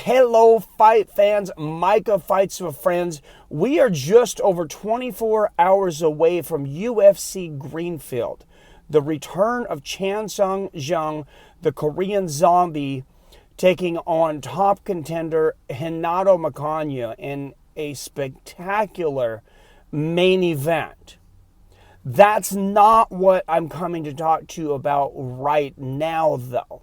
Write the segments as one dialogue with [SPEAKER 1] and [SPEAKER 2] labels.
[SPEAKER 1] Hello, fight fans. Micah Fights with Friends. We are just over 24 hours away from UFC Greenville. The return of Chan Sung Jung, the Korean zombie, taking on top contender Renato Macagna in a spectacular main event. That's not what I'm coming to talk to you about right now, though.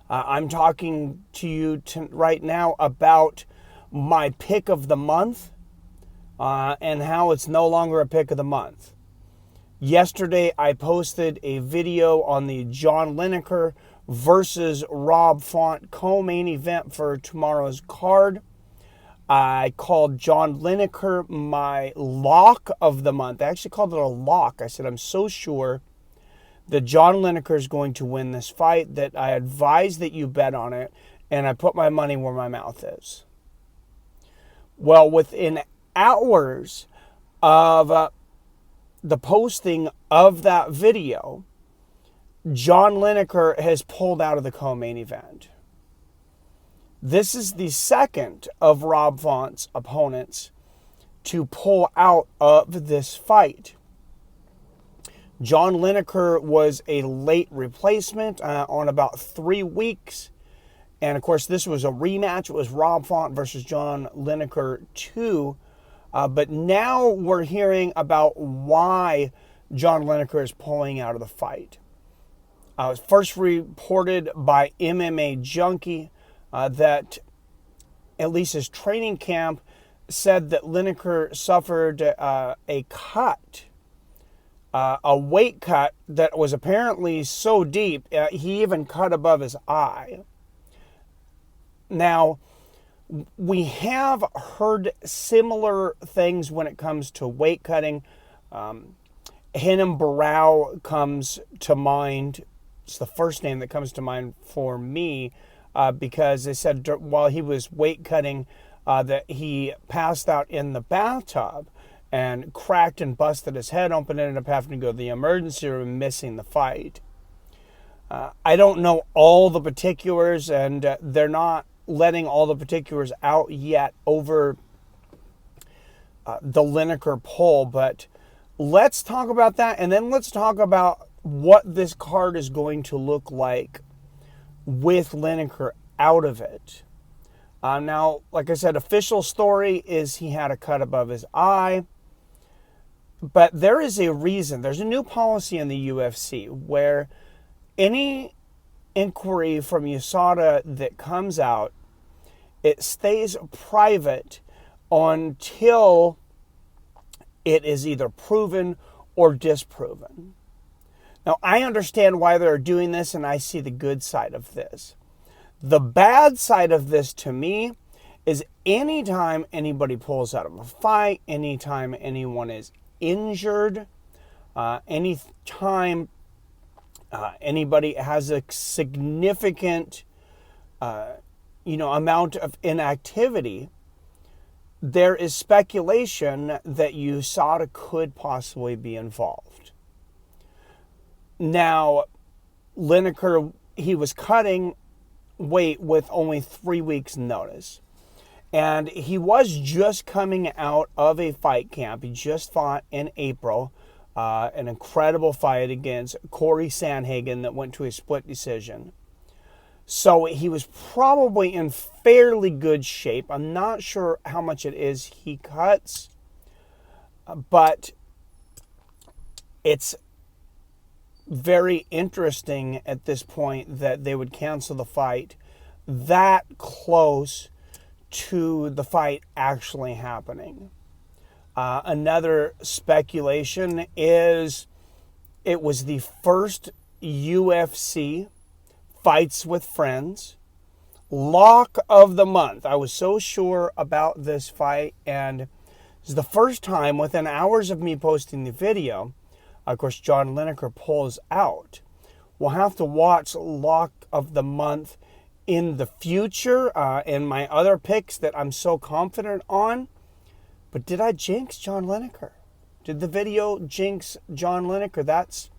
[SPEAKER 1] I'm talking to you right now about my pick of the month and how it's no longer a pick of the month. Yesterday, I posted a video on the John Lineker versus Rob Font co-main event for tomorrow's card. I called John Lineker my lock of the month. I actually called it a lock. I said, I'm so sure that John Lineker is going to win this fight that I advise that you bet on it, and I put my money where my mouth is. Well, within hours of the posting of that video, John Lineker has pulled out of the co-main event. This is the second of Rob Font's opponents to pull out of this fight. John Lineker was a late replacement on about 3 weeks. And, of course, this was a rematch. It was Rob Font versus John Lineker 2. But now we're hearing about why John Lineker is pulling out of the fight. It was first reported by MMA Junkie that at least his training camp said that Lineker suffered a cut. A weight cut that was apparently so deep, he even cut above his eye. Now, we have heard similar things when it comes to weight cutting. Renan Barão comes to mind. It's the first name that comes to mind for me because they said while he was weight cutting that he passed out in the bathtub and cracked and busted his head open, ended up having to go to the emergency room, missing the fight. I don't know all the particulars, and they're not letting all the particulars out yet over the Lineker poll, but let's talk about that, and then let's talk about what this card is going to look like with Lineker out of it. Now, like I said, official story is he had a cut above his eye. But there is a reason. There's a new policy in the UFC where any inquiry from USADA that comes out, it stays private until it is either proven or disproven. Now, I understand why they're doing this, and I see the good side of this. The bad side of this to me is anytime anybody pulls out of a fight, anytime anyone is injured, anytime anybody has a significant amount of inactivity, there is speculation that USADA could possibly be involved. Now, Lineker, he was cutting weight with only 3 weeks notice. And he was just coming out of a fight camp. He just fought in April an incredible fight against Corey Sandhagen that went to a split decision. So he was probably in fairly good shape. I'm not sure how much it is he cuts, but it's very interesting at this point that they would cancel the fight that close to the fight actually happening. Another speculation is it was the first UFC Fights with Friends lock of the month. I was so sure about this fight, and it's the first time within hours of me posting the video. Of course, John Lineker pulls out. We'll have to watch lock of the month in the future and my other picks that I'm so confident on. But did I jinx John Lineker? Did the video jinx John Lineker? That's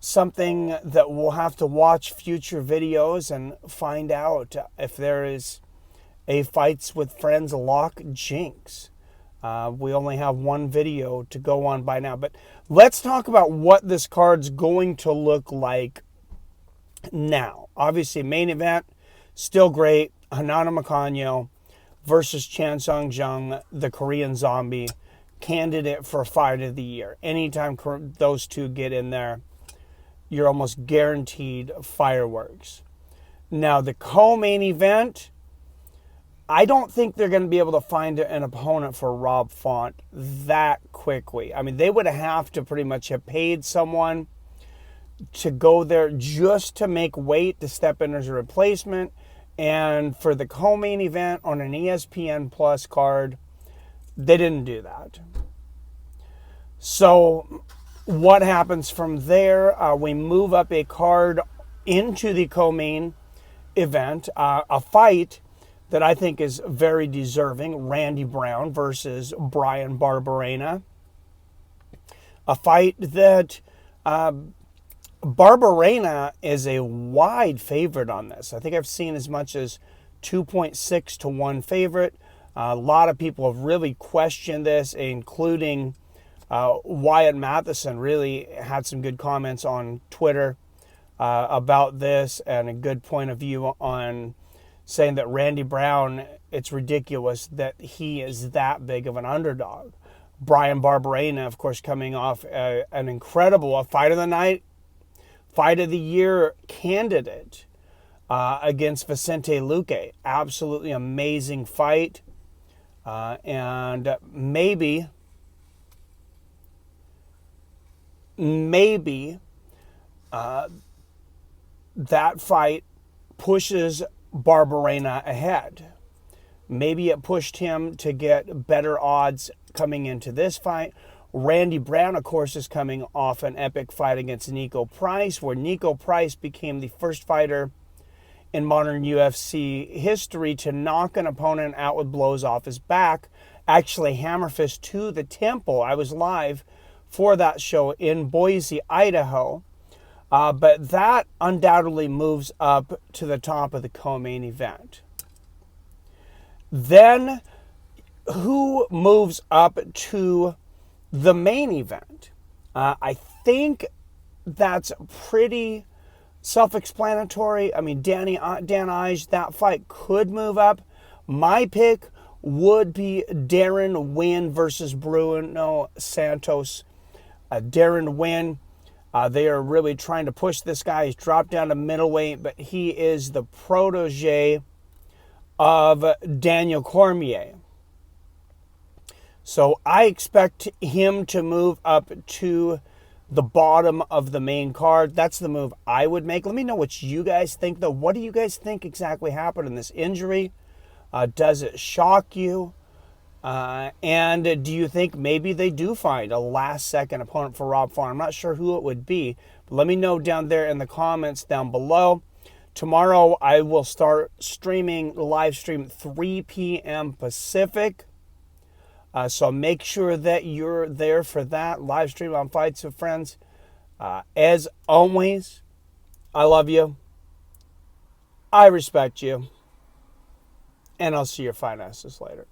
[SPEAKER 1] something that we'll have to watch future videos and find out if there is a Fights with Friends lock jinx. We only have one video to go on by now. But let's talk about what this card's going to look like now. Obviously, main event, still great. Hanano Makanyo versus Chan Sung Jung, the Korean Zombie, candidate for Fight of the Year. Anytime those two get in there, you're almost guaranteed fireworks. Now, the co-main event, I don't think they're going to be able to find an opponent for Rob Font that quickly. I mean, they would have to pretty much have paid someone to go there just to make weight to step in as a replacement. And for the co-main event on an ESPN Plus card, they didn't do that. So what happens from there? We move up a card into the co-main event, a fight that I think is very deserving, Randy Brown versus Brian Barberena. A fight that Barberena is a wide favorite on this. I think I've seen as much as 2.6 to 1 favorite. A lot of people have really questioned this, including Wyatt Matheson really had some good comments on Twitter about this, and a good point of view on saying that Randy Brown, it's ridiculous that he is that big of an underdog. Brian Barberena, of course, coming off an incredible Fight of the Night, Fight of the Year candidate against Vicente Luque. Absolutely amazing fight. And maybe that fight pushes Barberena ahead. Maybe it pushed him to get better odds coming into this fight. Randy Brown, of course, is coming off an epic fight against Nico Price, where Nico Price became the first fighter in modern UFC history to knock an opponent out with blows off his back. Actually, hammer fist to the temple. I was live for that show in Boise, Idaho. But that undoubtedly moves up to the top of the co-main event. Then, who moves up to the main event? I think that's pretty self-explanatory. I mean, Dan Ige, that fight could move up. My pick would be Darren Wynn versus Bruno Santos. Darren Wynn, they are really trying to push this guy. He's dropped down to middleweight, but he is the protege of Daniel Cormier. So I expect him to move up to the bottom of the main card. That's the move I would make. Let me know what you guys think, though. What do you guys think exactly happened in this injury? Does it shock you? And do you think maybe they do find a last-second opponent for Rob Font? I'm not sure who it would be, but let me know down there in the comments down below. Tomorrow I will start live stream 3 p.m. Pacific. So make sure that you're there for that live stream on Fights with Friends. As always, I love you. I respect you. And I'll see your fine asses later.